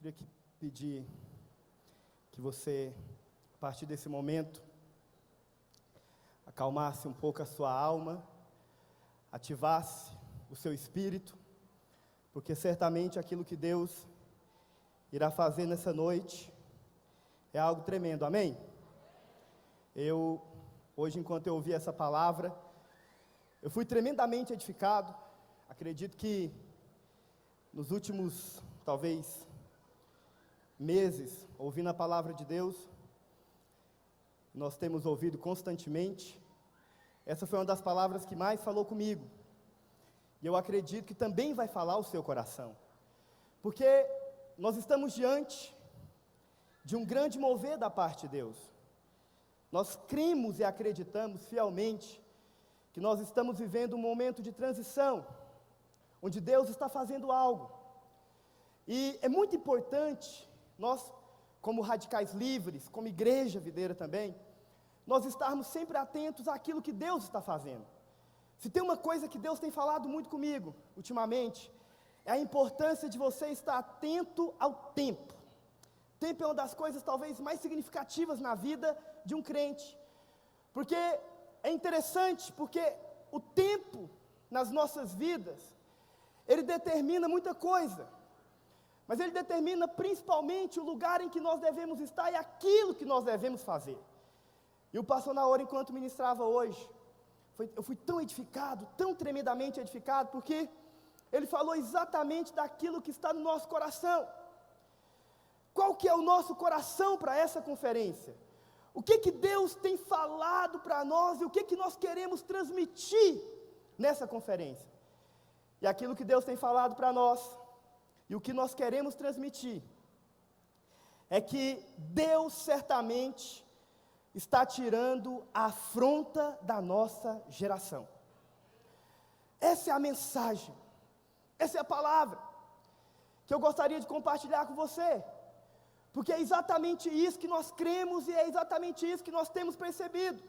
Queria pedir que você, a partir desse momento, acalmasse um pouco a sua alma, ativasse o seu espírito, porque certamente aquilo que Deus irá fazer nessa noite é algo tremendo, amém? Hoje, enquanto eu ouvi essa palavra, eu fui tremendamente edificado. Acredito que nos últimos, talvez, meses, ouvindo a palavra de Deus, nós temos ouvido constantemente. Essa foi uma das palavras que mais falou comigo. E eu acredito que também vai falar o seu coração. Porque nós estamos diante de um grande mover da parte de Deus. Nós cremos e acreditamos fielmente que nós estamos vivendo um momento de transição, onde Deus está fazendo algo. E é muito importante, nós, como radicais livres, como igreja videira também, nós estarmos sempre atentos àquilo que Deus está fazendo. Se tem uma coisa que Deus tem falado muito comigo, ultimamente, é a importância de você estar atento ao tempo. Tempo é uma das coisas talvez mais significativas na vida de um crente, porque é interessante, porque o tempo nas nossas vidas, ele determina muita coisa, mas ele determina principalmente o lugar em que nós devemos estar e aquilo que nós devemos fazer. E o pastor Naor, enquanto ministrava hoje, eu fui tão edificado, tão tremendamente edificado, porque ele falou exatamente daquilo que está no nosso coração. Qual que é o nosso coração para essa conferência? O que Deus tem falado para nós e o que nós queremos transmitir nessa conferência? E aquilo que Deus tem falado para nós e o que nós queremos transmitir é que Deus certamente está tirando a afronta da nossa geração. Essa é a mensagem, essa é a palavra que eu gostaria de compartilhar com você, porque é exatamente isso que nós cremos e é exatamente isso que nós temos percebido.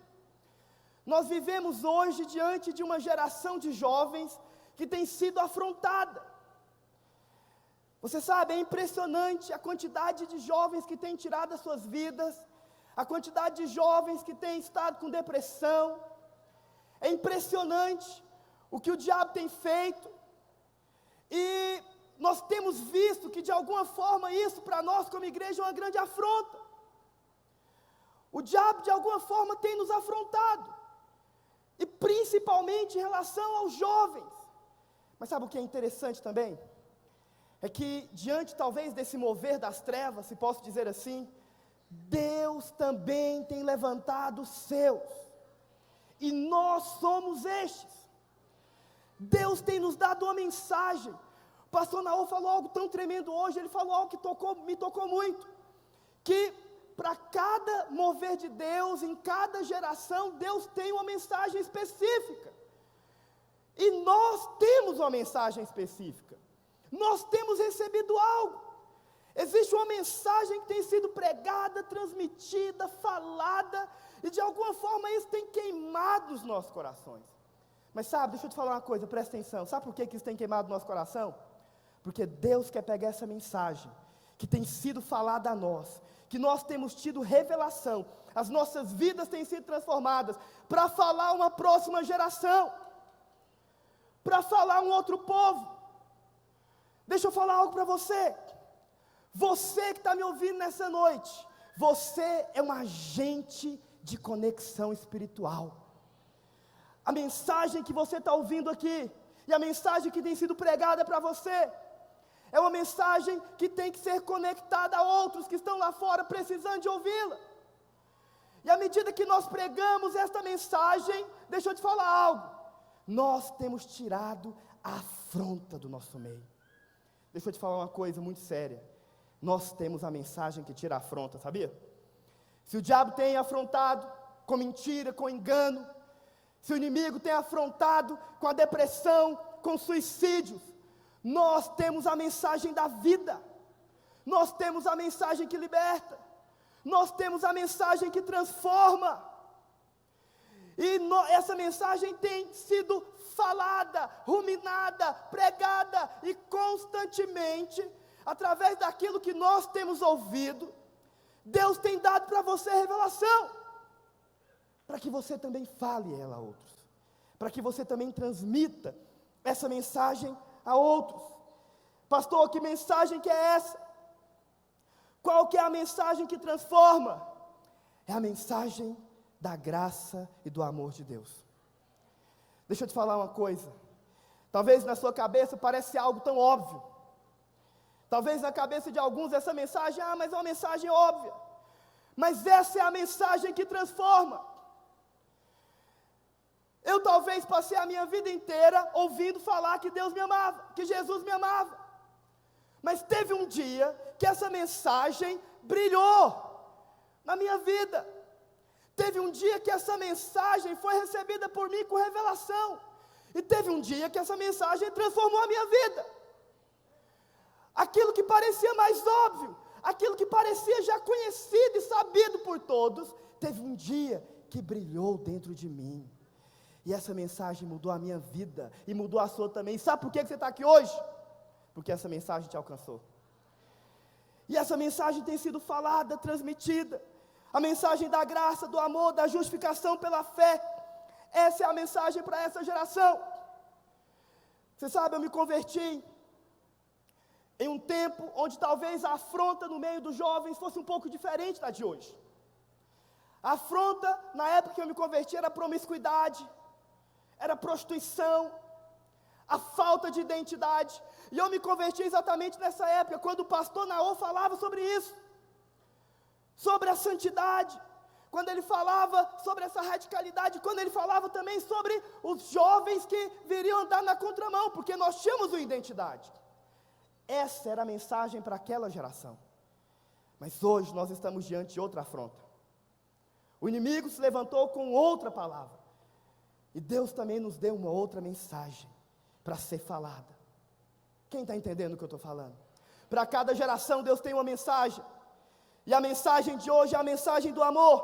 Nós vivemos hoje diante de uma geração de jovens que tem sido afrontada. Você sabe, é impressionante a quantidade de jovens que têm tirado as suas vidas, a quantidade de jovens que têm estado com depressão. É impressionante o que o diabo tem feito, e nós temos visto que de alguma forma isso para nós como igreja é uma grande afronta. O diabo de alguma forma tem nos afrontado, e principalmente em relação aos jovens. Mas sabe o que é interessante também? É que diante talvez desse mover das trevas, se posso dizer assim, Deus também tem levantado os seus, e nós somos estes. Deus tem nos dado uma mensagem. O pastor Naor falou algo tão tremendo hoje, ele falou algo que me tocou muito, que para cada mover de Deus, em cada geração, Deus tem uma mensagem específica, e nós temos uma mensagem específica, nós temos recebido algo. Existe uma mensagem que tem sido pregada, transmitida, falada, e de alguma forma isso tem queimado os nossos corações. Mas sabe, deixa eu te falar uma coisa, presta atenção, sabe por que isso tem queimado o nosso coração? Porque Deus quer pegar essa mensagem, que tem sido falada a nós, que nós temos tido revelação, as nossas vidas têm sido transformadas, para falar a uma próxima geração, para falar a um outro povo. Deixa eu falar algo para você. Você que está me ouvindo nessa noite, você é um agente de conexão espiritual. A mensagem que você está ouvindo aqui, e a mensagem que tem sido pregada para você, é uma mensagem que tem que ser conectada a outros que estão lá fora precisando de ouvi-la. E à medida que nós pregamos esta mensagem, deixa eu te falar algo, nós temos tirado a afronta do nosso meio. Deixa eu te falar uma coisa muito séria. Nós temos a mensagem que tira a afronta, sabia? Se o diabo tem afrontado com mentira, com engano, se o inimigo tem afrontado com a depressão, com suicídios, nós temos a mensagem da vida, nós temos a mensagem que liberta, nós temos a mensagem que transforma, e essa mensagem tem sido falada, ruminada, pregada, e constantemente através daquilo que nós temos ouvido, Deus tem dado para você revelação, para que você também fale ela a outros, para que você também transmita essa mensagem a outros. Pastor, que mensagem que é essa? Qual que é a mensagem que transforma? É a mensagem da graça e do amor de Deus. Deixa eu te falar uma coisa, talvez na sua cabeça pareça algo tão óbvio, talvez na cabeça de alguns essa mensagem, mas é uma mensagem óbvia, mas essa é a mensagem que transforma. Eu talvez passei a minha vida inteira ouvindo falar que Deus me amava, que Jesus me amava, mas teve um dia que essa mensagem brilhou na minha vida. Teve um dia que essa mensagem foi recebida por mim com revelação, e teve um dia que essa mensagem transformou a minha vida. Aquilo que parecia mais óbvio, aquilo que parecia já conhecido e sabido por todos, teve um dia que brilhou dentro de mim, e essa mensagem mudou a minha vida, e mudou a sua também. Sabe por que você está aqui hoje? Porque essa mensagem te alcançou, e essa mensagem tem sido falada, transmitida, a mensagem da graça, do amor, da justificação pela fé. Essa é a mensagem para essa geração. Você sabe, eu me converti em um tempo onde talvez a afronta no meio dos jovens fosse um pouco diferente da de hoje. A afronta, na época que eu me converti, era promiscuidade, era prostituição, a falta de identidade. E eu me converti exatamente nessa época, quando o pastor Naô falava sobre isso, sobre a santidade, quando ele falava sobre essa radicalidade, quando ele falava também sobre os jovens que viriam andar na contramão, porque nós tínhamos uma identidade. Essa era a mensagem para aquela geração. Mas hoje nós estamos diante de outra afronta. O inimigo se levantou com outra palavra, e Deus também nos deu uma outra mensagem para ser falada. Quem está entendendo o que eu estou falando? Para cada geração Deus tem uma mensagem, e a mensagem de hoje é a mensagem do amor,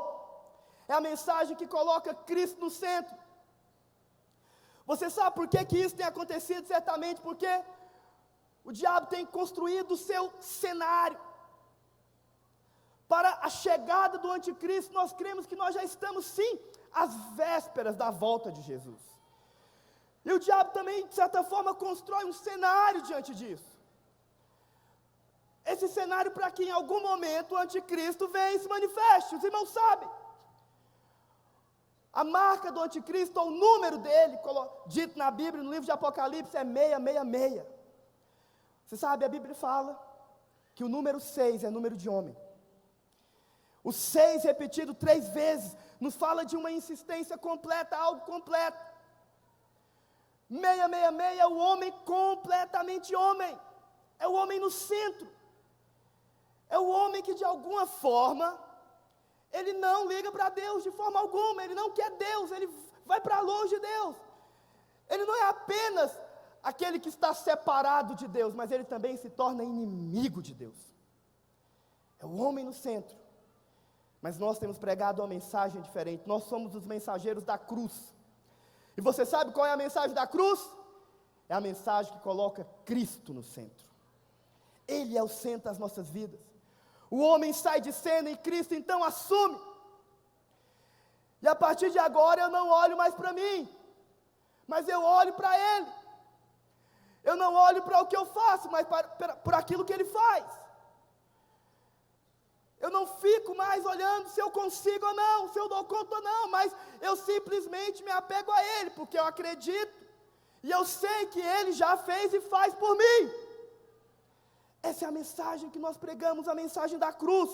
é a mensagem que coloca Cristo no centro. Você sabe por que isso tem acontecido? Certamente porque o diabo tem construído o seu cenário para a chegada do anticristo. Nós cremos que nós já estamos sim às vésperas da volta de Jesus, e o diabo também de certa forma constrói um cenário diante disso. Esse cenário para que em algum momento o anticristo venha e se manifeste. Os irmãos sabem, a marca do anticristo, ou o número dele, dito na Bíblia, no livro de Apocalipse, é 666. Você sabe, a Bíblia fala que o número 6 é número de homem. O 6 repetido 3 vezes, nos fala de uma insistência completa, algo completo. 666 é o homem completamente homem, é o homem no centro. É o homem que de alguma forma, ele não liga para Deus de forma alguma, ele não quer Deus, ele vai para longe de Deus. Ele não é apenas aquele que está separado de Deus, mas ele também se torna inimigo de Deus. É o homem no centro. Mas nós temos pregado uma mensagem diferente, nós somos os mensageiros da cruz. E você sabe qual é a mensagem da cruz? É a mensagem que coloca Cristo no centro. Ele é o centro das nossas vidas. O homem sai de cena e Cristo então assume. E a partir de agora eu não olho mais para mim, mas eu olho para Ele. Eu não olho para o que eu faço, mas por aquilo que Ele faz. Eu não fico mais olhando se eu consigo ou não, se eu dou conta ou não, mas eu simplesmente me apego a Ele, porque eu acredito, e eu sei que Ele já fez e faz por mim. Essa é a mensagem que nós pregamos, a mensagem da cruz.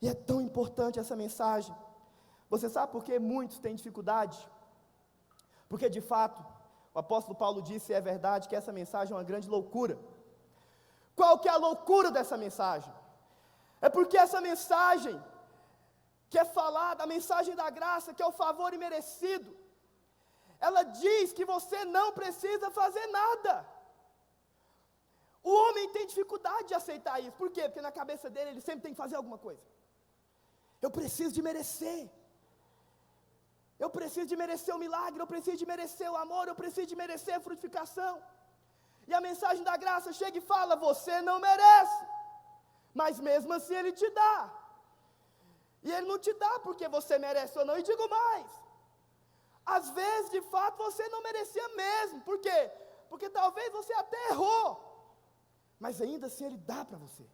E é tão importante essa mensagem. Você sabe por que muitos têm dificuldade? Porque de fato, o apóstolo Paulo disse, e é verdade, que essa mensagem é uma grande loucura. Qual que é a loucura dessa mensagem? É porque essa mensagem que é falada, a mensagem da graça, que é o favor imerecido, ela diz que você não precisa fazer nada. O homem tem dificuldade de aceitar isso. Por quê? Porque na cabeça dele ele sempre tem que fazer alguma coisa. Eu preciso de merecer. Eu preciso de merecer o milagre, eu preciso de merecer o amor, eu preciso de merecer a frutificação. E a mensagem da graça chega e fala: você não merece, mas mesmo assim Ele te dá. E Ele não te dá porque você merece ou não. E digo mais, às vezes de fato você não merecia mesmo. Por quê? Porque talvez você até errou, mas ainda assim Ele dá para você,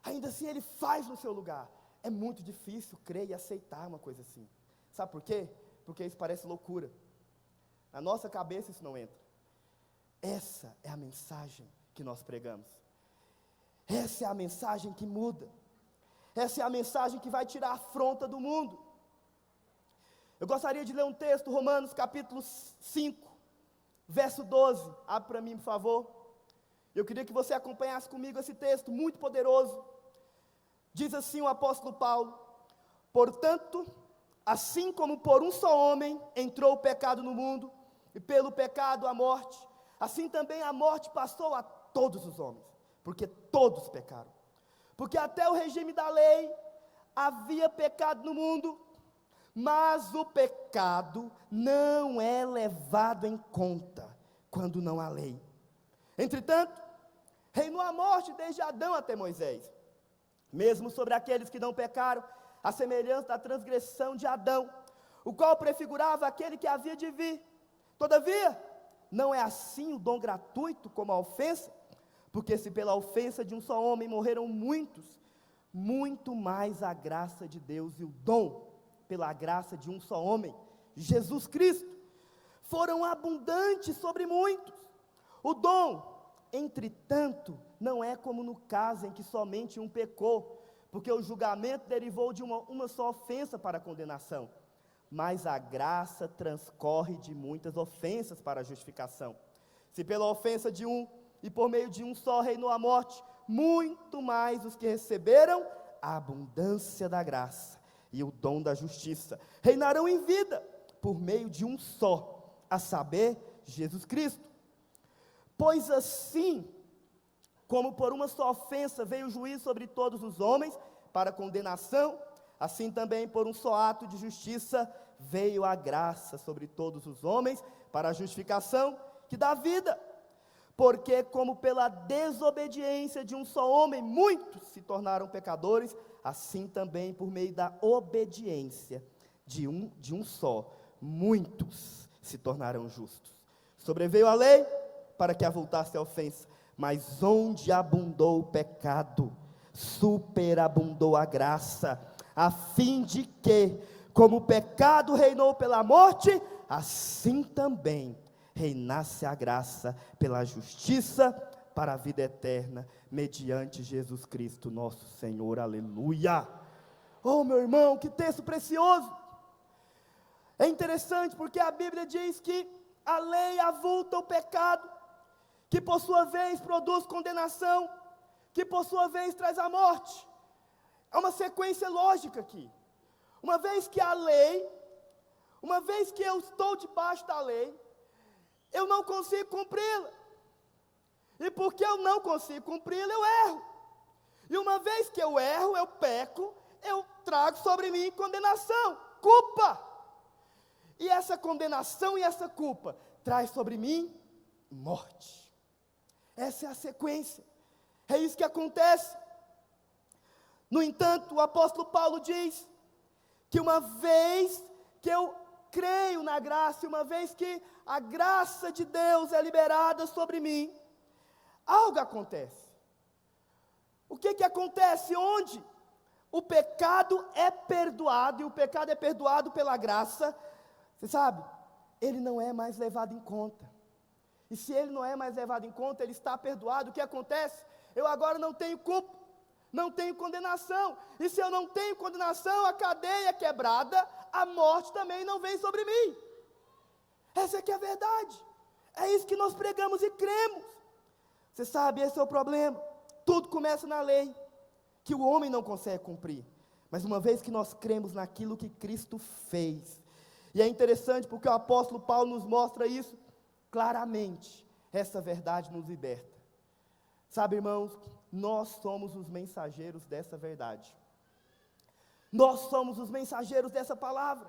ainda assim Ele faz no seu lugar. É muito difícil crer e aceitar uma coisa assim. Sabe por quê? Porque isso parece loucura. Na nossa cabeça isso não entra. Essa é a mensagem que nós pregamos. Essa é a mensagem que muda. Essa é a mensagem que vai tirar a afronta do mundo. Eu gostaria de ler um texto, Romanos capítulo 5, verso 12. Abre para mim, por favor. Eu queria que você acompanhasse comigo esse texto muito poderoso. Diz assim o apóstolo Paulo: portanto, assim como por um só homem entrou o pecado no mundo, e pelo pecado a morte, assim também a morte passou a todos os homens, porque todos pecaram. Porque até o regime da lei havia pecado no mundo, mas o pecado não é levado em conta quando não há lei. Entretanto, reinou a morte desde Adão até Moisés, mesmo sobre aqueles que não pecaram, a semelhança da transgressão de Adão, o qual prefigurava aquele que havia de vir. Todavia, não é assim o dom gratuito como a ofensa, porque se pela ofensa de um só homem morreram muitos, muito mais a graça de Deus e o dom pela graça de um só homem, Jesus Cristo, foram abundantes sobre muitos. O dom, entretanto, não é como no caso em que somente um pecou, porque o julgamento derivou de uma só ofensa para a condenação, mas a graça transcorre de muitas ofensas para a justificação. Se pela ofensa de um, e por meio de um só reinou a morte, muito mais os que receberam a abundância da graça e o dom da justiça reinarão em vida, por meio de um só, a saber, Jesus Cristo. Pois assim, como por uma só ofensa veio o juízo sobre todos os homens, para condenação, assim também por um só ato de justiça, veio a graça sobre todos os homens, para a justificação que dá vida. Porque como pela desobediência de um só homem, muitos se tornaram pecadores, assim também por meio da obediência de um só, muitos se tornarão justos. Sobreveio a lei para que avultasse a ofensa, mas onde abundou o pecado, superabundou a graça, a fim de que, como o pecado reinou pela morte, assim também reinasse a graça pela justiça para a vida eterna, mediante Jesus Cristo nosso Senhor, aleluia. Oh meu irmão, que texto precioso. É interessante porque a Bíblia diz que a lei avulta o pecado, que por sua vez produz condenação, que por sua vez traz a morte. É uma sequência lógica aqui. Uma vez que a lei, uma vez que eu estou debaixo da lei, eu não consigo cumpri-la. E porque eu não consigo cumpri-la, eu erro. E uma vez que eu erro, eu peco, eu trago sobre mim condenação, culpa. E essa condenação e essa culpa traz sobre mim morte. Essa é a sequência. É isso que acontece. No entanto, o apóstolo Paulo diz que uma vez que eu creio na graça, uma vez que a graça de Deus é liberada sobre mim, algo acontece. O que acontece? Onde o pecado é perdoado, e o pecado é perdoado pela graça, você sabe, ele não é mais levado em conta. E se ele não é mais levado em conta, ele está perdoado. O que acontece? Eu agora não tenho culpa, não tenho condenação. E se eu não tenho condenação, a cadeia é quebrada, a morte também não vem sobre mim. Essa aqui é a verdade. É isso que nós pregamos e cremos. Você sabe, esse é o problema. Tudo começa na lei, que o homem não consegue cumprir. Mas uma vez que nós cremos naquilo que Cristo fez, e é interessante porque o apóstolo Paulo nos mostra isso claramente, essa verdade nos liberta. Sabe, irmãos, nós somos os mensageiros dessa verdade. Nós somos os mensageiros dessa palavra.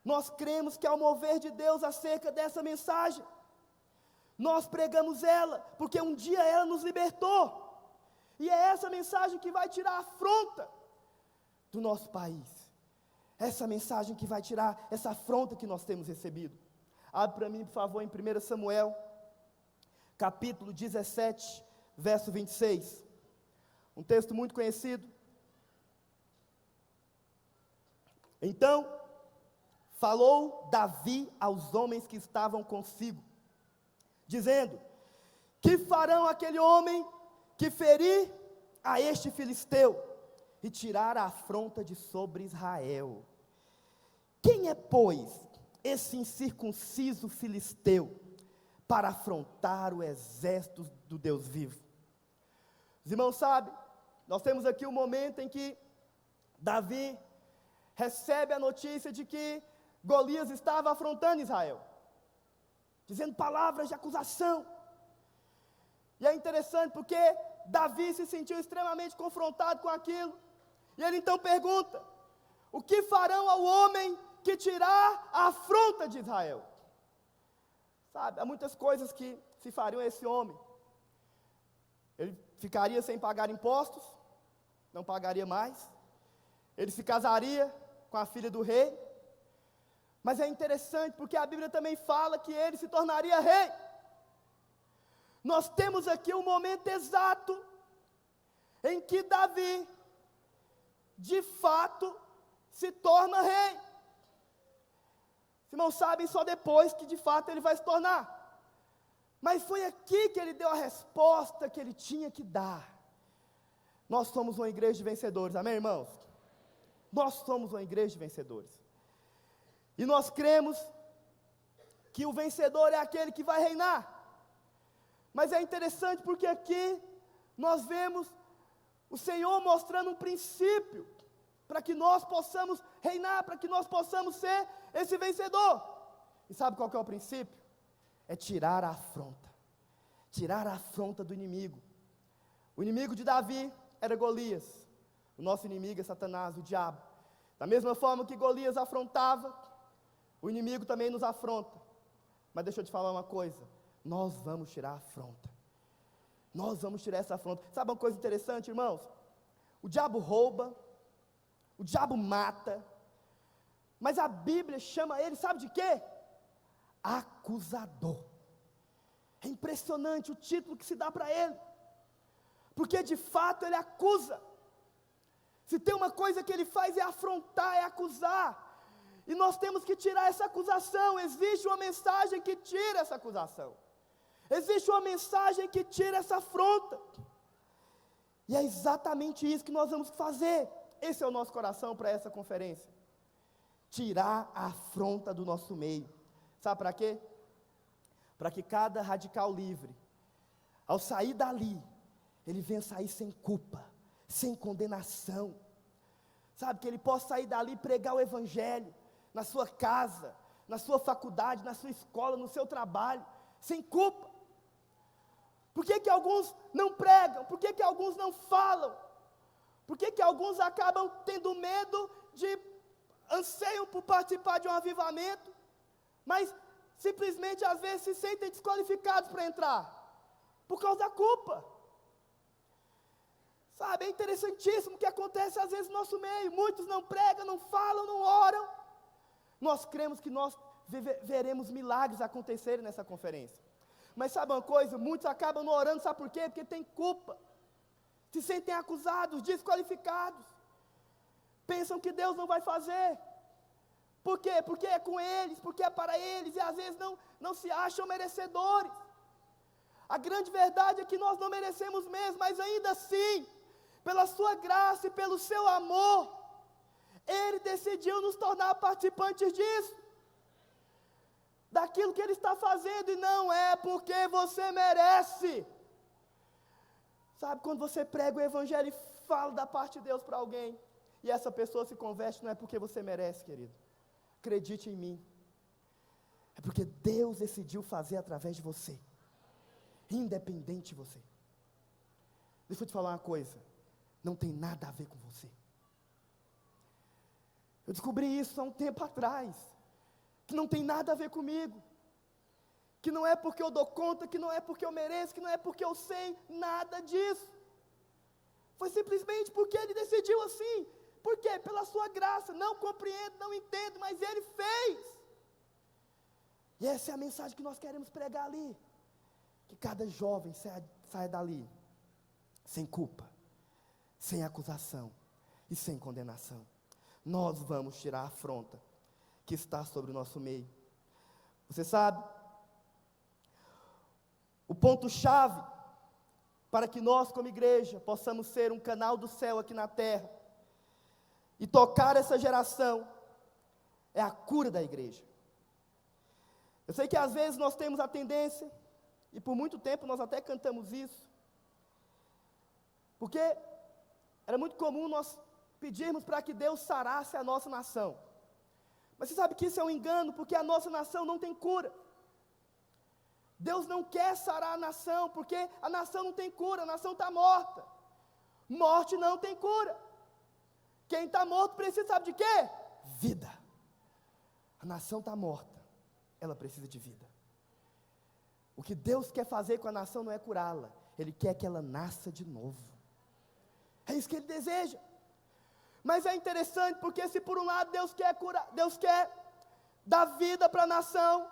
Nós cremos que é o mover de Deus acerca dessa mensagem. Nós pregamos ela, porque um dia ela nos libertou. E é essa mensagem que vai tirar a afronta do nosso país. Essa mensagem que vai tirar essa afronta que nós temos recebido. Abre para mim, por favor, em 1 Samuel, capítulo 17, verso 26. Um texto muito conhecido. Então, falou Davi aos homens que estavam consigo, dizendo: que farão aquele homem que ferir a este filisteu e tirar a afronta de sobre Israel? Quem é, pois, esse incircunciso filisteu para afrontar o exército do Deus vivo? Os irmãos sabem, nós temos aqui um momento em que Davi recebe a notícia de que Golias estava afrontando Israel, dizendo palavras de acusação. E é interessante porque Davi se sentiu extremamente confrontado com aquilo, e ele então pergunta: o que farão ao homem que tirar a afronta de Israel? Sabe, há muitas coisas que se fariam a esse homem. Ele ficaria sem pagar impostos, não pagaria mais. Ele se casaria com a filha do rei. Mas é interessante porque a Bíblia também fala que ele se tornaria rei. Nós temos aqui um momento exato em que Davi, de fato, se torna rei. Os irmãos sabem só depois que de fato ele vai se tornar. Mas foi aqui que ele deu a resposta que ele tinha que dar. Nós somos uma igreja de vencedores, amém, irmãos? Nós somos uma igreja de vencedores. E nós cremos que o vencedor é aquele que vai reinar. Mas é interessante porque aqui nós vemos o Senhor mostrando um princípio para que nós possamos reinar, para que nós possamos ser esse vencedor. E sabe qual que é o princípio? É tirar a afronta. Tirar a afronta do inimigo. O inimigo de Davi era Golias. O nosso inimigo é Satanás, o diabo. Da mesma forma que Golias afrontava, o inimigo também nos afronta. Mas deixa eu te falar uma coisa: nós vamos tirar a afronta. Nós vamos tirar essa afronta. Sabe uma coisa interessante, irmãos? O diabo rouba, o diabo mata, mas a Bíblia chama ele, sabe de quê? Acusador. É impressionante o título que se dá para ele, porque de fato ele acusa. Se tem uma coisa que ele faz é afrontar, é acusar. E nós temos que tirar essa acusação. Existe uma mensagem que tira essa acusação. Existe uma mensagem que tira essa afronta. E é exatamente isso que nós vamos fazer. Esse é o nosso coração para essa conferência. Tirar a afronta do nosso meio. Sabe para quê? Para que cada radical livre, ao sair dali, ele venha sair sem culpa, sem condenação. Sabe, que ele possa sair dali e pregar o evangelho na sua casa, na sua faculdade, na sua escola, no seu trabalho, sem culpa. Por que que alguns não pregam? Por que que alguns não falam? Por que que alguns acabam tendo medo de, anseiam por participar de um avivamento, mas simplesmente às vezes se sentem desqualificados para entrar, por causa da culpa? Sabe, é interessantíssimo o que acontece às vezes no nosso meio. Muitos não pregam, não falam, não oram. Nós cremos que nós veremos milagres acontecerem nessa conferência. Mas sabe uma coisa? Muitos acabam não orando, sabe por quê? Porque tem culpa. Se sentem acusados, desqualificados. Pensam que Deus não vai fazer. Por quê? Porque é com eles, porque é para eles, e às vezes não se acham merecedores. A grande verdade é que nós não merecemos mesmo, mas ainda assim, pela sua graça e pelo seu amor, Ele decidiu nos tornar participantes disso, daquilo que Ele está fazendo, e não é porque você merece. Sabe, quando você prega o evangelho e fala da parte de Deus para alguém, e essa pessoa se converte, não é porque você merece, querido. Acredite em mim, é porque Deus decidiu fazer através de você, independente de você. Deixa eu te falar uma coisa, não tem nada a ver com você. Eu descobri isso há um tempo atrás, que não tem nada a ver comigo, que não é porque eu dou conta, que não é porque eu mereço, que não é porque eu sei, nada disso. Foi simplesmente porque Ele decidiu assim. Por quê? Pela sua graça. Não compreendo, não entendo, mas Ele fez. E essa é a mensagem que nós queremos pregar ali. Que cada jovem saia dali sem culpa, sem acusação e sem condenação. Nós vamos tirar a afronta que está sobre o nosso meio. Você sabe, o ponto-chave para que nós, como igreja, possamos ser um canal do céu aqui na terra e tocar essa geração, é a cura da igreja. Eu sei que às vezes nós temos a tendência, e por muito tempo nós até cantamos isso, porque era muito comum nós pedirmos para que Deus sarasse a nossa nação. Mas você sabe que isso é um engano, porque a nossa nação não tem cura. Deus não quer sarar a nação, porque a nação não tem cura, a nação está morta. Morte não tem cura. Quem está morto precisa, sabe de quê? Vida. A nação está morta, ela precisa de vida. O que Deus quer fazer com a nação não é curá-la, Ele quer que ela nasça de novo. É isso que Ele deseja. Mas é interessante, porque se por um lado Deus quer curar, Deus quer dar vida para a nação,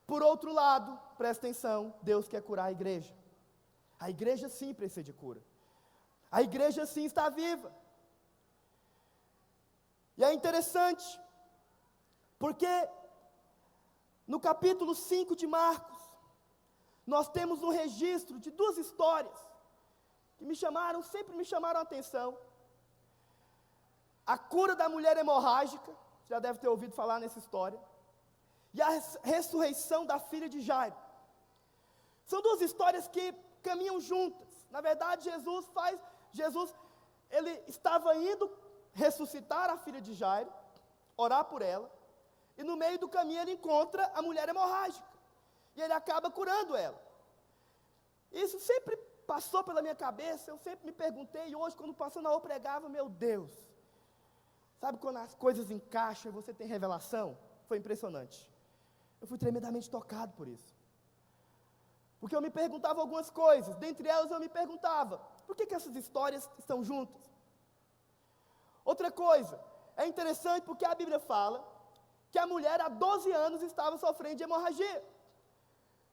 por outro lado, presta atenção, Deus quer curar a igreja. A igreja sim precisa de cura. A igreja sim está viva. E é interessante, porque no capítulo 5 de Marcos, nós temos um registro de duas histórias que sempre me chamaram a atenção. A cura da mulher hemorrágica, você já deve ter ouvido falar nessa história, e a ressurreição da filha de Jairo. São duas histórias que caminham juntas. Na verdade, Jesus, ele estava indo ressuscitar a filha de Jairo, orar por ela, e no meio do caminho ele encontra a mulher hemorrágica, e ele acaba curando ela. Isso sempre passou pela minha cabeça, eu sempre me perguntei, e hoje quando passou na rua eu pregava, meu Deus, sabe quando as coisas encaixam e você tem revelação? Foi impressionante. Eu fui tremendamente tocado por isso. Porque eu me perguntava algumas coisas, dentre elas eu me perguntava, por que essas histórias estão juntas? Outra coisa, é interessante porque a Bíblia fala que a mulher há 12 anos estava sofrendo de hemorragia.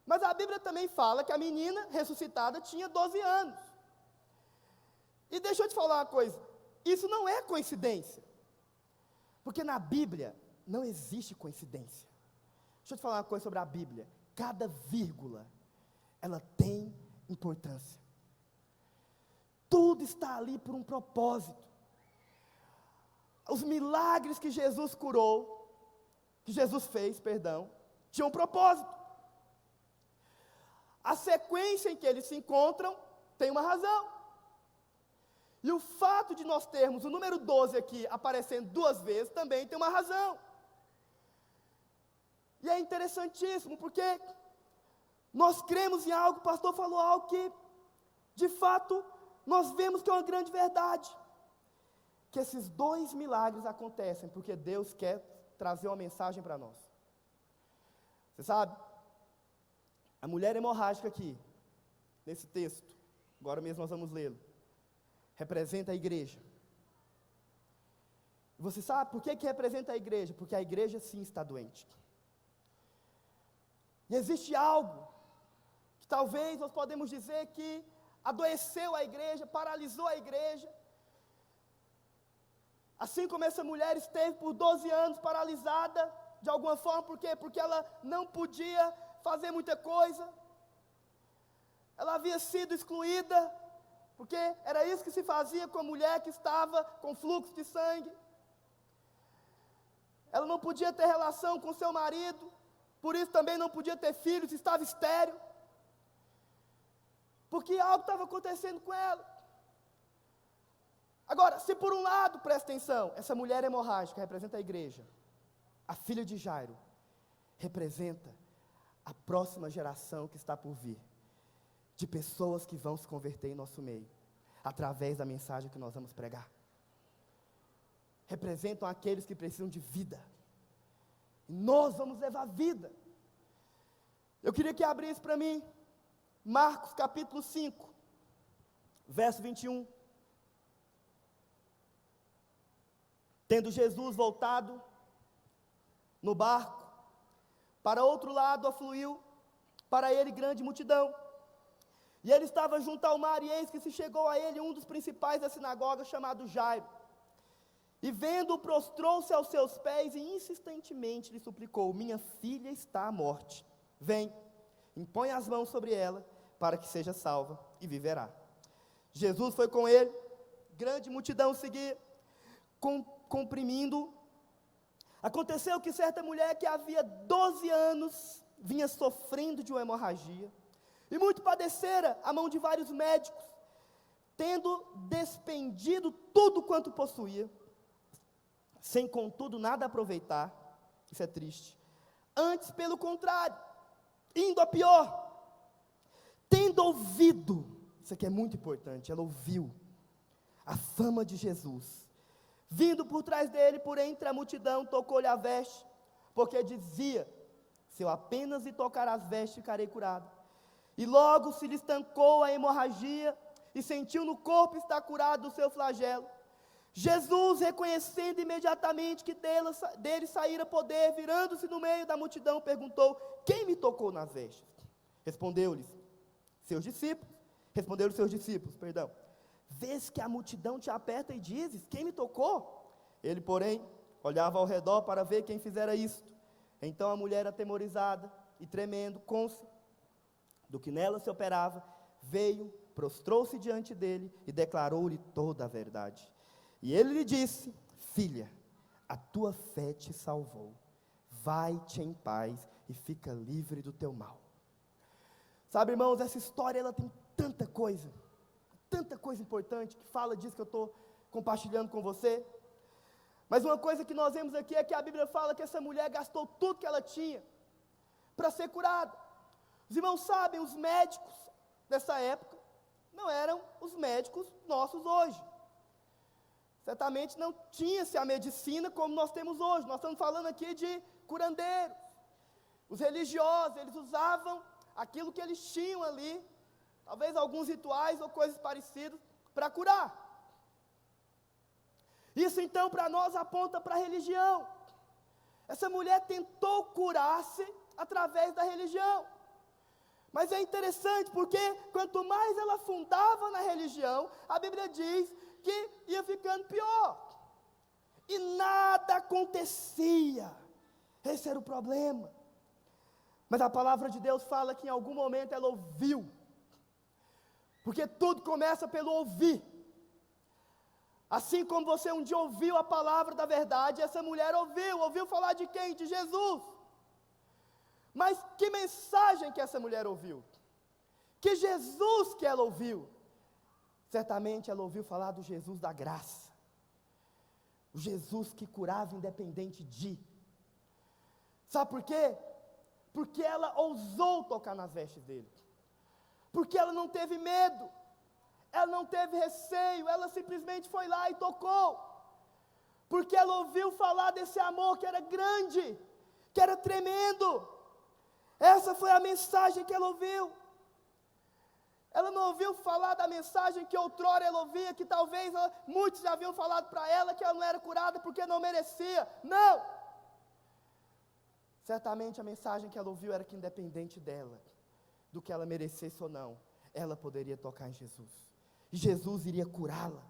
Mas a Bíblia também fala que a menina ressuscitada tinha 12 anos. E deixa eu te falar uma coisa, isso não é coincidência. Porque na Bíblia não existe coincidência. Deixa eu te falar uma coisa sobre a Bíblia. Cada vírgula, ela tem importância. Tudo está ali por um propósito. Os milagres que Jesus fez, tinham um propósito. A sequência em que eles se encontram tem uma razão. E o fato de nós termos o número 12 aqui aparecendo 2 vezes também tem uma razão. E é interessantíssimo, porque nós cremos em algo, o pastor falou algo que, de fato, nós vemos que é uma grande verdade. Que esses 2 milagres acontecem porque Deus quer trazer uma mensagem para nós. Você sabe, a mulher hemorrágica aqui, nesse texto, agora mesmo nós vamos lê-lo, representa a igreja. E você sabe por que representa a igreja? Porque a igreja sim está doente. E existe algo que talvez nós podemos dizer que adoeceu a igreja, paralisou a igreja. Assim como essa mulher esteve por 12 anos paralisada, de alguma forma, por quê? Porque ela não podia fazer muita coisa. Ela havia sido excluída, porque era isso que se fazia com a mulher que estava com fluxo de sangue. Ela não podia ter relação com seu marido, por isso também não podia ter filhos, estava estéril. Porque algo estava acontecendo com ela. Agora, se por um lado, presta atenção, essa mulher hemorrágica representa a igreja, a filha de Jairo representa a próxima geração que está por vir, de pessoas que vão se converter em nosso meio, através da mensagem que nós vamos pregar. Representam aqueles que precisam de vida, e nós vamos levar vida. Eu queria que abrisse para mim, Marcos capítulo 5, verso 21. Tendo Jesus voltado no barco, para outro lado afluiu para ele grande multidão. E ele estava junto ao mar, e eis que se chegou a ele um dos principais da sinagoga, chamado Jairo. E vendo-o, prostrou-se aos seus pés e insistentemente lhe suplicou: minha filha está à morte. Vem, impõe as mãos sobre ela, para que seja salva e viverá. Jesus foi com ele, grande multidão seguia, comprimindo. Aconteceu que certa mulher que havia 12 anos vinha sofrendo de uma hemorragia, e muito padecera a mão de vários médicos, tendo despendido tudo quanto possuía, sem contudo nada aproveitar. Isso é triste. Antes, pelo contrário, indo a pior, tendo ouvido, isso aqui é muito importante, ela ouviu a fama de Jesus, vindo por trás dele, por entre a multidão, tocou-lhe a veste, porque dizia: se eu apenas lhe tocar as vestes, ficarei curado. E logo se lhe estancou a hemorragia, e sentiu no corpo estar curado do seu flagelo. Jesus, reconhecendo imediatamente que dele saíra poder, virando-se no meio da multidão, perguntou: quem me tocou nas vestes? Responderam-lhe seus discípulos, vês que a multidão te aperta e dizes: quem me tocou? Ele, porém, olhava ao redor para ver quem fizera isto. Então a mulher, atemorizada e tremendo, cônscia do que nela se operava, veio, prostrou-se diante dele e declarou-lhe toda a verdade. E ele lhe disse: filha, a tua fé te salvou, vai-te em paz e fica livre do teu mal. Sabe, irmãos, essa história ela tem tanta coisa importante, que fala disso que eu estou compartilhando com você. Mas uma coisa que nós vemos aqui é que a Bíblia fala que essa mulher gastou tudo que ela tinha para ser curada. Os irmãos sabem, os médicos dessa época não eram os médicos nossos hoje. Certamente não tinha-se a medicina como nós temos hoje. Nós estamos falando aqui de curandeiros. Os religiosos, eles usavam aquilo que eles tinham ali, talvez alguns rituais ou coisas parecidas, para curar. Isso então para nós aponta para a religião. Essa mulher tentou curar-se através da religião. Mas é interessante porque quanto mais ela afundava na religião, a Bíblia diz que ia ficando pior. E nada acontecia. Esse era o problema. Mas a palavra de Deus fala que em algum momento ela ouviu. Porque tudo começa pelo ouvir. Assim como você um dia ouviu a palavra da verdade, essa mulher ouviu falar de quem? De Jesus. Mas que mensagem que essa mulher ouviu? Que Jesus que ela ouviu? Certamente ela ouviu falar do Jesus da graça. O Jesus que curava independente de. Sabe por quê? Porque ela ousou tocar nas vestes dele. Porque ela não teve medo. Ela não teve receio, ela simplesmente foi lá e tocou. Porque ela ouviu falar desse amor que era grande, que era tremendo. Essa foi a mensagem que ela ouviu. Ela não ouviu falar da mensagem que outrora ela ouvia, que talvez muitos já haviam falado para ela que ela não era curada porque não merecia. Não! Certamente a mensagem que ela ouviu era que independente dela, do que ela merecesse ou não, ela poderia tocar em Jesus. E Jesus iria curá-la,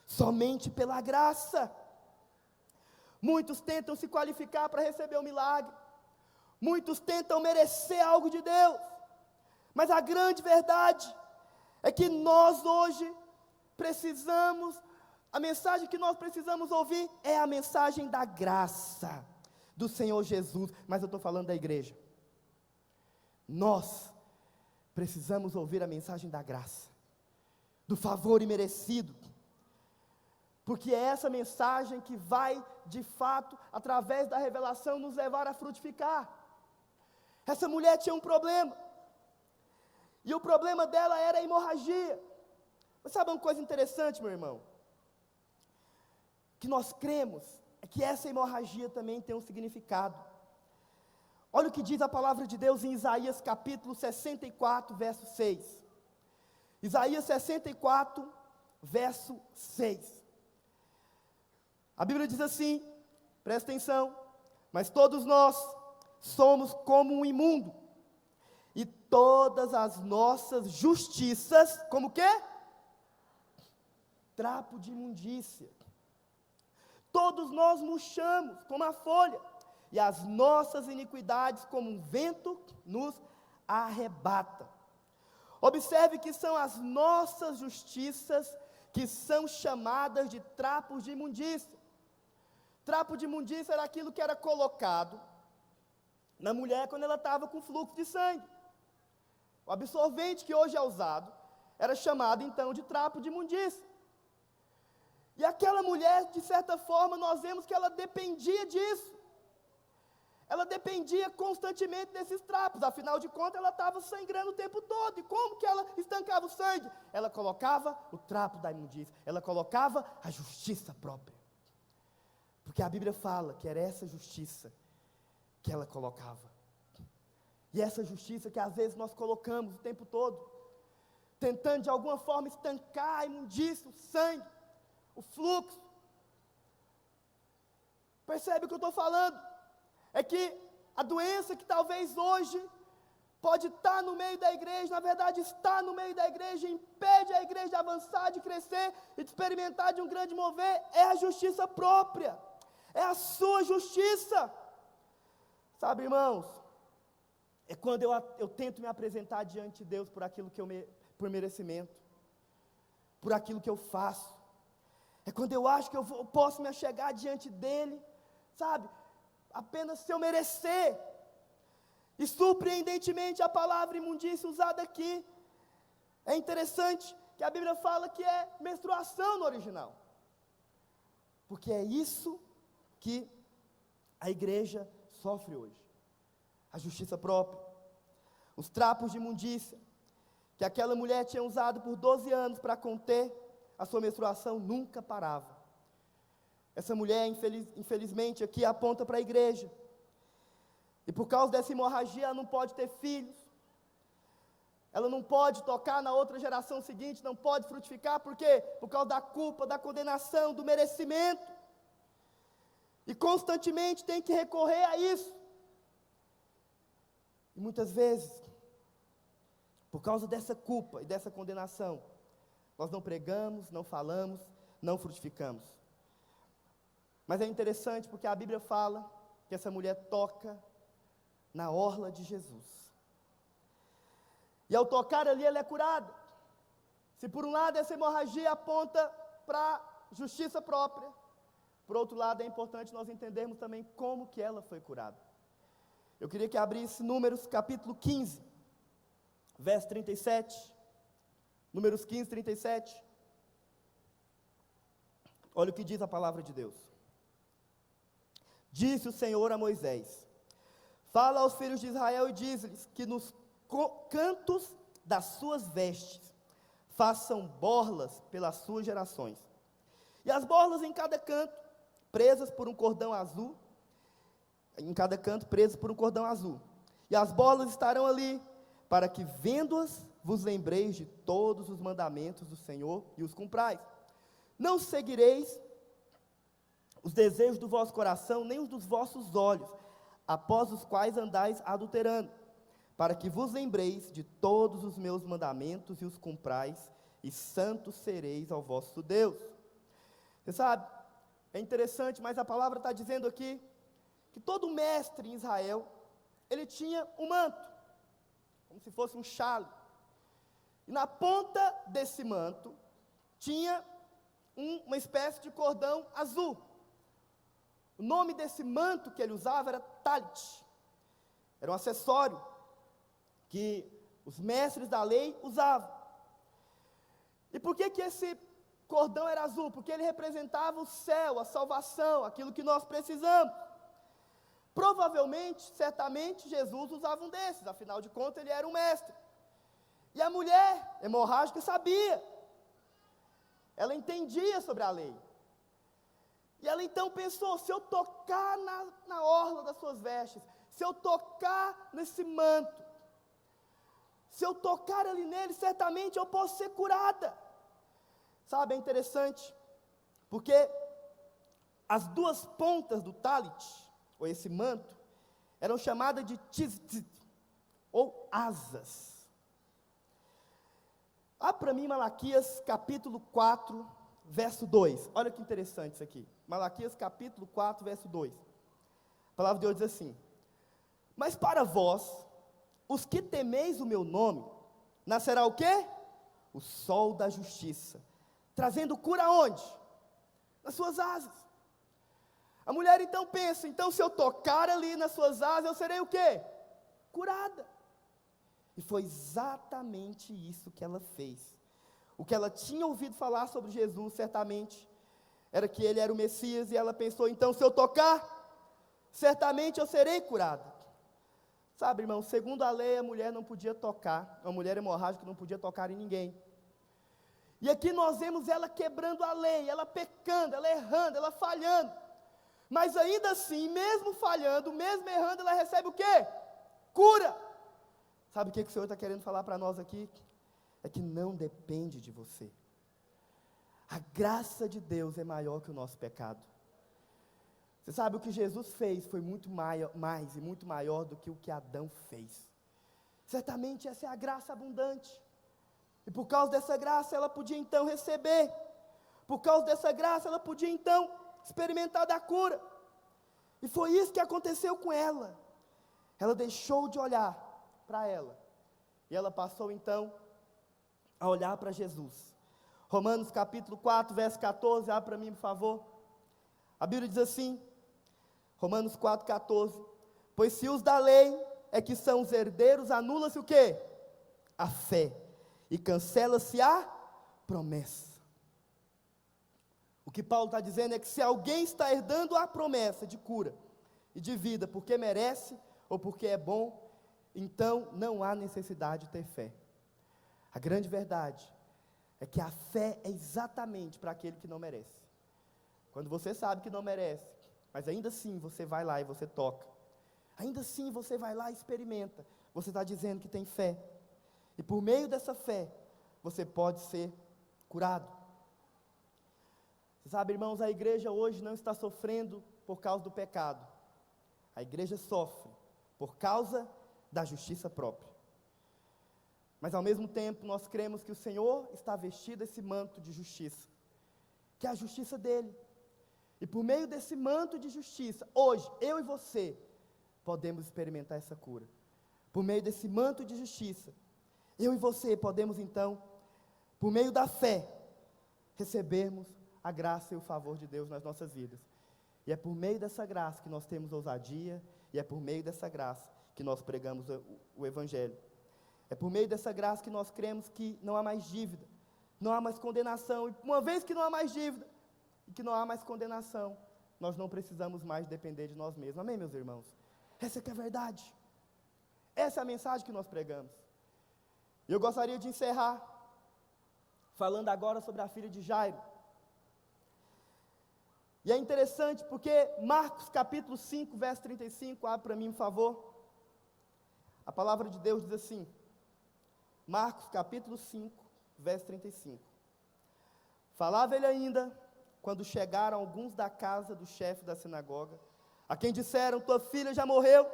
somente pela graça. Muitos tentam se qualificar para receber o milagre. Muitos tentam merecer algo de Deus. Mas a grande verdade é que nós hoje precisamos, a mensagem que nós precisamos ouvir é a mensagem da graça do Senhor Jesus. Mas eu estou falando da igreja. Nós precisamos ouvir a mensagem da graça, do favor imerecido, porque é essa mensagem que vai, de fato, através da revelação, nos levar a frutificar. Essa mulher tinha um problema, e o problema dela era a hemorragia. Mas sabe uma coisa interessante, meu irmão? Que nós cremos é que essa hemorragia também tem um significado. Olha o que diz a palavra de Deus em Isaías capítulo 64, verso 6. Isaías 64, verso 6. A Bíblia diz assim, presta atenção: mas todos nós somos como um imundo, e todas as nossas justiças, como quê? Trapo de imundícia. Todos nós murchamos como a folha, e as nossas iniquidades como um vento nos arrebata. Observe que são as nossas justiças que são chamadas de trapos de imundícia. Trapo de imundícia era aquilo que era colocado na mulher quando ela estava com fluxo de sangue. O absorvente que hoje é usado era chamado então de trapo de imundícia. E aquela mulher, de certa forma, nós vemos que ela dependia disso. Ela dependia constantemente desses trapos, afinal de contas ela estava sangrando o tempo todo. E como que ela estancava o sangue? Ela colocava o trapo da imundícia, ela colocava a justiça própria. Porque a Bíblia fala que era essa justiça que ela colocava. E essa justiça que às vezes nós colocamos o tempo todo, tentando de alguma forma estancar a imundícia, o sangue, o fluxo. Percebe o que eu estou falando? É que a doença que talvez hoje pode estar no meio da igreja, na verdade está no meio da igreja, impede a igreja de avançar, de crescer e de experimentar de um grande mover, é a justiça própria, é a sua justiça. Sabe, irmãos, é quando eu tento me apresentar diante de Deus por aquilo que por merecimento, por aquilo que eu faço. É quando eu acho que eu posso me achegar diante dEle, sabe, apenas se eu merecer. E surpreendentemente a palavra imundícia usada aqui, é interessante que a Bíblia fala que é menstruação no original. Porque é isso que a igreja sofre hoje. A justiça própria. Os trapos de imundícia que aquela mulher tinha usado por 12 anos para conter a sua menstruação nunca parava. Essa mulher, infelizmente, aqui aponta para a igreja. E por causa dessa hemorragia, ela não pode ter filhos. Ela não pode tocar na outra geração seguinte, não pode frutificar. Por quê? Por causa da culpa, da condenação, do merecimento. E constantemente tem que recorrer a isso. E muitas vezes, por causa dessa culpa e dessa condenação, nós não pregamos, não falamos, não frutificamos. Mas é interessante porque a Bíblia fala que essa mulher toca na orla de Jesus. E ao tocar ali, ela é curada. Se por um lado essa hemorragia aponta para justiça própria, por outro lado é importante nós entendermos também como que ela foi curada. Eu queria que abrisse Números capítulo 15, verso 37. Números 15, 37. Olha o que diz a palavra de Deus. Disse o Senhor a Moisés: fala aos filhos de Israel e diz-lhes que nos cantos das suas vestes façam borlas pelas suas gerações. E as borlas em cada canto, presas por um cordão azul, em cada canto presas por um cordão azul. E as borlas estarão ali, para que vendo-as, vos lembreis de todos os mandamentos do Senhor e os cumprais. Não seguireis os desejos do vosso coração, nem os dos vossos olhos, após os quais andais adulterando, para que vos lembreis de todos os meus mandamentos e os cumprais, e santos sereis ao vosso Deus. Você sabe, é interessante, mas a palavra está dizendo aqui, que todo mestre em Israel, ele tinha um manto, como se fosse um chale, e na ponta desse manto, tinha uma espécie de cordão azul. O nome desse manto que ele usava era talit. Era um acessório que os mestres da lei usavam. E por que esse cordão era azul? Porque ele representava o céu, a salvação, aquilo que nós precisamos. Provavelmente, certamente, Jesus usava um desses, afinal de contas ele era um mestre. E a mulher hemorrágica sabia. Ela entendia sobre a lei. E ela então pensou: se eu tocar na orla das suas vestes, se eu tocar nesse manto, se eu tocar ali nele, certamente eu posso ser curada. Sabe, é interessante, porque as duas pontas do talit, ou esse manto, eram chamadas de tzitzit, ou asas. Abra para mim Malaquias capítulo 4, verso 2. Olha que interessante isso aqui. Malaquias capítulo 4, verso 2. A palavra de Deus diz assim: mas para vós, os que temeis o meu nome, nascerá o quê? O sol da justiça, trazendo cura aonde? Nas suas asas. A mulher então pensa, então se eu tocar ali nas suas asas, eu serei o quê? Curada. E foi exatamente isso que ela fez. O que ela tinha ouvido falar sobre Jesus, certamente, era que ele era o Messias, e ela pensou, então se eu tocar, certamente eu serei curada. Sabe, irmão, segundo a lei, a mulher não podia tocar, a mulher hemorrágica não podia tocar em ninguém. E aqui nós vemos ela quebrando a lei, ela pecando, ela errando, ela falhando. Mas ainda assim, mesmo falhando, mesmo errando, ela recebe o quê? Cura. Sabe o que o Senhor está querendo falar para nós aqui? É que não depende de você. A graça de Deus é maior que o nosso pecado. Você sabe, o que Jesus fez foi muito mais e muito maior do que o que Adão fez. Certamente essa é a graça abundante. E por causa dessa graça ela podia então receber. Por causa dessa graça ela podia então experimentar da cura. E foi isso que aconteceu com ela. Ela deixou de olhar para ela. E ela passou então a olhar para Jesus. Romanos capítulo 4, verso 14, abre para mim, por favor. A Bíblia diz assim, Romanos 4, 14, pois se os da lei é que são os herdeiros, anula-se o quê? A fé, e cancela-se a promessa. O que Paulo está dizendo é que se alguém está herdando a promessa de cura e de vida, porque merece ou porque é bom, então não há necessidade de ter fé. A grande verdade é que a fé é exatamente para aquele que não merece. Quando você sabe que não merece, mas ainda assim você vai lá e você toca, ainda assim você vai lá e experimenta, você está dizendo que tem fé, e por meio dessa fé, você pode ser curado. Você sabe, irmãos, a igreja hoje não está sofrendo por causa do pecado, a igreja sofre por causa da justiça própria. Mas ao mesmo tempo nós cremos que o Senhor está vestido esse manto de justiça, que é a justiça dele. E por meio desse manto de justiça, hoje, eu e você, podemos experimentar essa cura. Por meio desse manto de justiça, eu e você podemos então, por meio da fé, recebermos a graça e o favor de Deus nas nossas vidas. E é por meio dessa graça que nós temos ousadia, e é por meio dessa graça que nós pregamos o Evangelho. É por meio dessa graça que nós cremos que não há mais dívida, não há mais condenação. E uma vez que não há mais dívida, e que não há mais condenação, nós não precisamos mais depender de nós mesmos. Amém, meus irmãos? Essa que é a verdade. Essa é a mensagem que nós pregamos. E eu gostaria de encerrar falando agora sobre a filha de Jairo. E é interessante porque Marcos capítulo 5, verso 35, abre para mim, por favor. A palavra de Deus diz assim, Marcos capítulo 5, verso 35. Falava ele ainda, quando chegaram alguns da casa do chefe da sinagoga, a quem disseram, tua filha já morreu,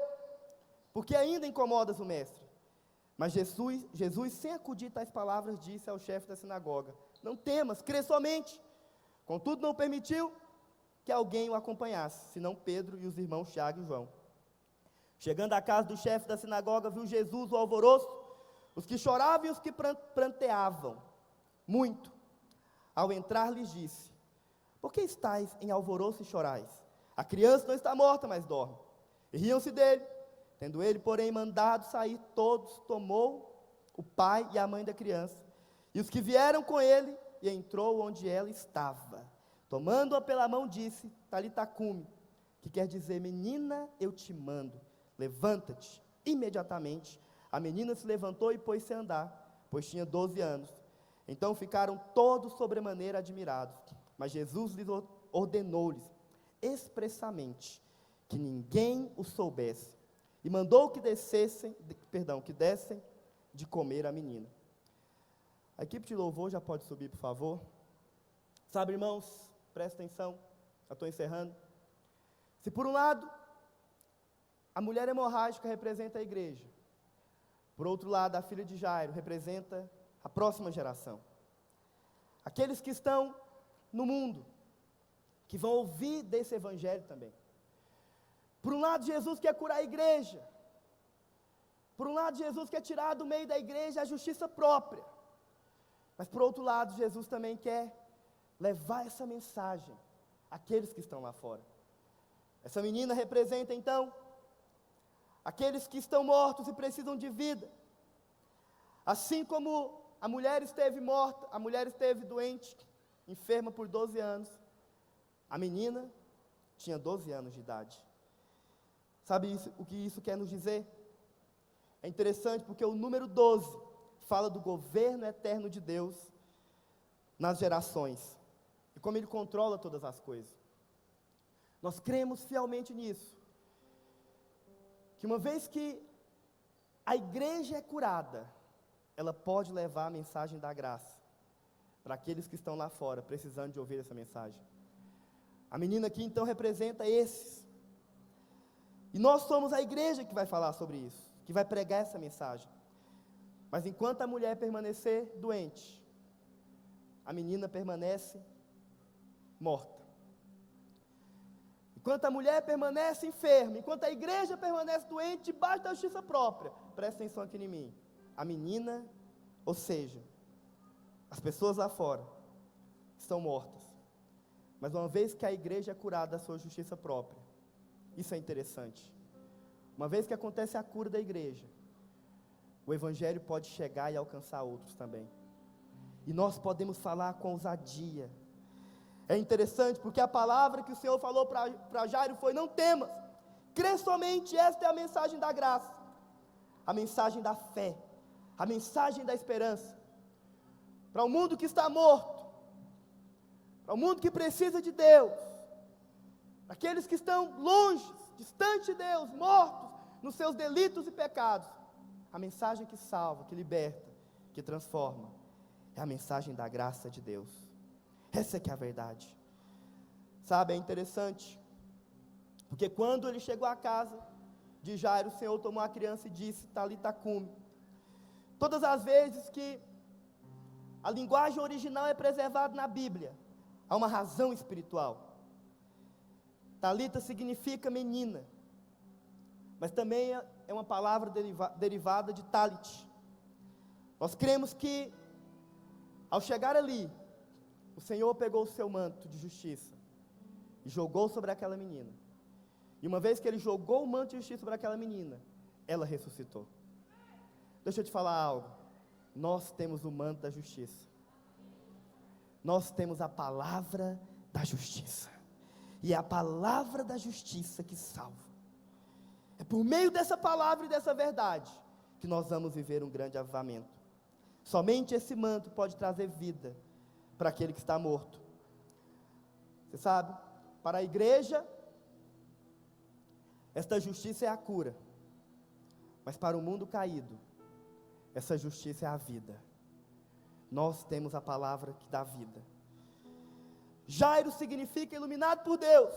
porque ainda incomodas o mestre. Mas Jesus, sem acudir tais palavras, disse ao chefe da sinagoga, não temas, crê somente. Contudo, não permitiu que alguém o acompanhasse, senão Pedro e os irmãos Tiago e João. Chegando à casa do chefe da sinagoga, viu Jesus o alvoroço, os que choravam e os que pranteavam, muito. Ao entrar, lhes disse, por que estáis em alvoroço e chorais? A criança não está morta, mas dorme. E riam-se dele. Tendo ele, porém, mandado sair todos, tomou o pai e a mãe da criança, e os que vieram com ele, e entrou onde ela estava. Tomando-a pela mão, disse, Talita cumi, que quer dizer, menina, eu te mando, levanta-te. Imediatamente, a menina se levantou e pôs-se a andar, pois tinha 12 anos. Então ficaram todos sobremaneira admirados. Mas Jesus lhes ordenou-lhes expressamente que ninguém o soubesse, e mandou que dessem de comer à menina. A equipe de louvor já pode subir, por favor. Sabe, irmãos, presta atenção, já estou encerrando. Se por um lado, a mulher hemorrágica representa a igreja, por outro lado, a filha de Jairo representa a próxima geração. Aqueles que estão no mundo, que vão ouvir desse evangelho também. Por um lado, Jesus quer curar a igreja. Por um lado, Jesus quer tirar do meio da igreja a justiça própria. Mas por outro lado, Jesus também quer levar essa mensagem àqueles que estão lá fora. Essa menina representa então aqueles que estão mortos e precisam de vida. Assim como a mulher esteve morta, a mulher esteve doente, enferma por 12 anos, a menina tinha 12 anos de idade. Sabe o que isso quer nos dizer? É interessante porque o número 12 fala do governo eterno de Deus nas gerações e como Ele controla todas as coisas. Nós cremos fielmente nisso, que uma vez que a igreja é curada, ela pode levar a mensagem da graça para aqueles que estão lá fora, precisando de ouvir essa mensagem. A menina aqui então representa esses. E nós somos a igreja que vai falar sobre isso, que vai pregar essa mensagem. Mas enquanto a mulher permanecer doente, a menina permanece morta. Enquanto a mulher permanece enferma, enquanto a igreja permanece doente, debaixo da justiça própria, presta atenção aqui em mim, a menina, ou seja, as pessoas lá fora, estão mortas. Mas uma vez que a igreja é curada da sua justiça própria, isso é interessante. Uma vez que acontece a cura da igreja, o evangelho pode chegar e alcançar outros também. E nós podemos falar com ousadia. É interessante porque a palavra que o Senhor falou para Jairo foi: não temas, crê somente, esta é a mensagem da graça, a mensagem da fé, a mensagem da esperança. Para o mundo que está morto, para o mundo que precisa de Deus, para aqueles que estão longe, distante de Deus, mortos nos seus delitos e pecados, a mensagem que salva, que liberta, que transforma, é a mensagem da graça de Deus. Essa é que é a verdade. Sabe, é interessante, porque quando ele chegou à casa de Jairo, o Senhor tomou a criança e disse: Talita cumi. Todas as vezes que a linguagem original é preservada na Bíblia, há uma razão espiritual. Talita significa menina, mas também é uma palavra derivada de talit. Nós cremos que, ao chegar ali, o Senhor pegou o seu manto de justiça e jogou sobre aquela menina. E uma vez que Ele jogou o manto de justiça sobre aquela menina, ela ressuscitou. Deixa eu te falar algo. Nós temos o manto da justiça. Nós temos a palavra da justiça. E é a palavra da justiça que salva. É por meio dessa palavra e dessa verdade que nós vamos viver um grande avivamento. Somente esse manto pode trazer vida para aquele que está morto. Você sabe, para a igreja, esta justiça é a cura. Mas para o mundo caído, essa justiça é a vida. Nós temos a palavra que dá vida. Jairo significa iluminado por Deus.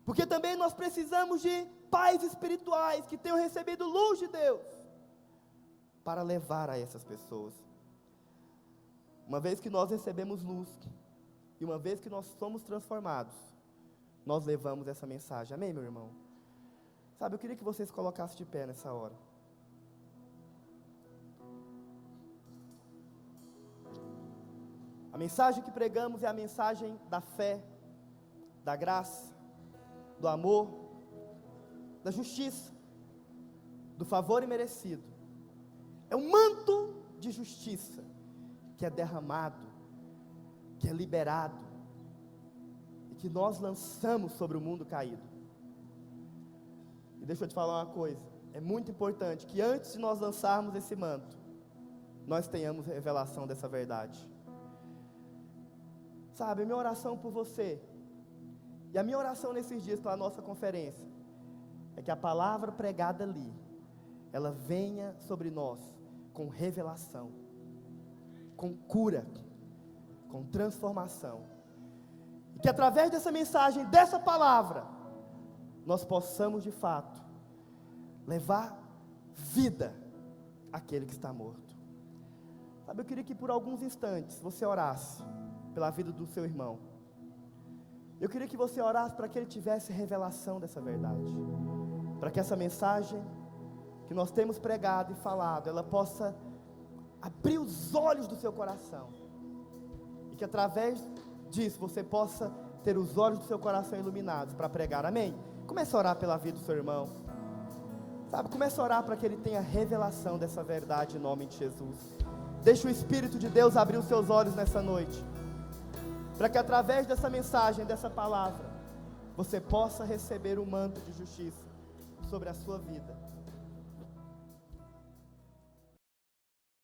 Porque também nós precisamos de pais espirituais que tenham recebido luz de Deus para levar a essas pessoas. Uma vez que nós recebemos luz e uma vez que nós somos transformados, nós levamos essa mensagem. Amém, meu irmão? Sabe, eu queria que vocês colocassem de pé nessa hora. A mensagem que pregamos é a mensagem da fé, da graça, do amor, da justiça, do favor imerecido. É um manto de justiça que é derramado, que é liberado e que nós lançamos sobre o mundo caído. E deixa eu te falar uma coisa, é muito importante que antes de nós lançarmos esse manto, nós tenhamos revelação dessa verdade. Sabe, a minha oração por você, e a minha oração nesses dias pela nossa conferência, é que a palavra pregada ali, ela venha sobre nós com revelação, com cura, com transformação. E que através dessa mensagem, dessa palavra, nós possamos de fato levar vida àquele que está morto. Sabe, eu queria que por alguns instantes você orasse pela vida do seu irmão. Eu queria que você orasse para que ele tivesse revelação dessa verdade, para que essa mensagem que nós temos pregado e falado, ela possa abrir os olhos do seu coração, e que através disso você possa ter os olhos do seu coração iluminados para pregar, amém? Comece a orar pela vida do seu irmão, sabe, comece a orar para que ele tenha revelação dessa verdade em nome de Jesus. Deixe o Espírito de Deus abrir os seus olhos nessa noite, para que através dessa mensagem, dessa palavra, você possa receber o manto de justiça sobre a sua vida.